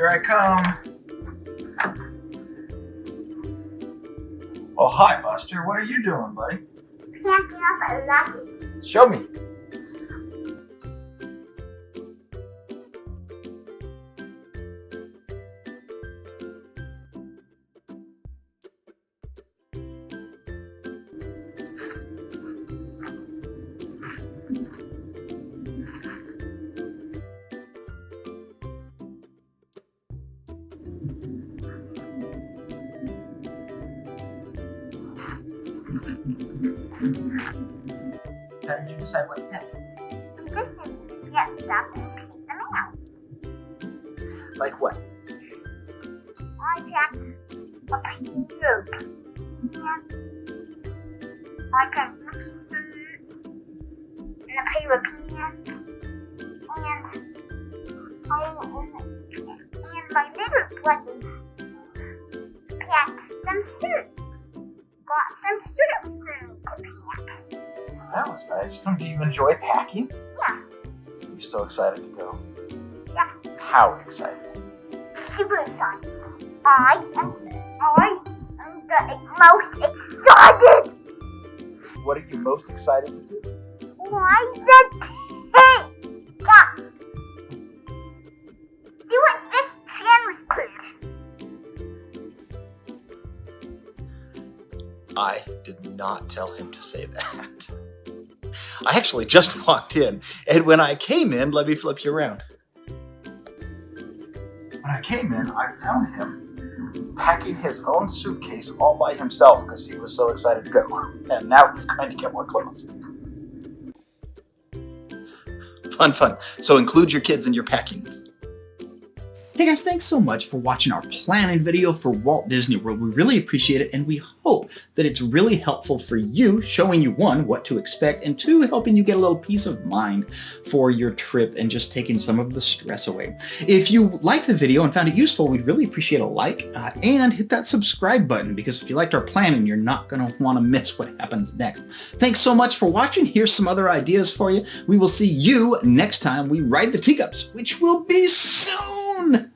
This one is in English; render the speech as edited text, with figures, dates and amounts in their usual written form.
Here I come. Oh, hi, Buster. What are you doing, buddy? Packing up a luggage. Show me. How did you decide what to pack? This is to get stuff and pick them out. Like what? I packed a paper pen, like a rookie food, and a paper pen, and my little brother packed some soup. Got some soup for me to pack. That was nice. Do you enjoy packing? Yeah. You're so excited to go. Yeah. How excited? Super excited. I am the most excited. What are you most excited to do? Why the Teacups? Do it this channel's clear. I did not tell him to say that. I actually just walked in, and when I came in, let me flip you around. When I came in, I found him packing his own suitcase all by himself because he was so excited to go. And now he's going to get more clothes. Fun. So include your kids in your packing. Hey guys, thanks so much for watching our planning video for Walt Disney World. We really appreciate it, and we hope that it's really helpful for you, showing you, one, what to expect, and two, helping you get a little peace of mind for your trip and just taking some of the stress away. If you liked the video and found it useful, we'd really appreciate a like and hit that subscribe button, because if you liked our planning, you're not going to want to miss what happens next. Thanks so much for watching. Here's some other ideas for you. We will see you next time we ride the Teacups, which will be soon.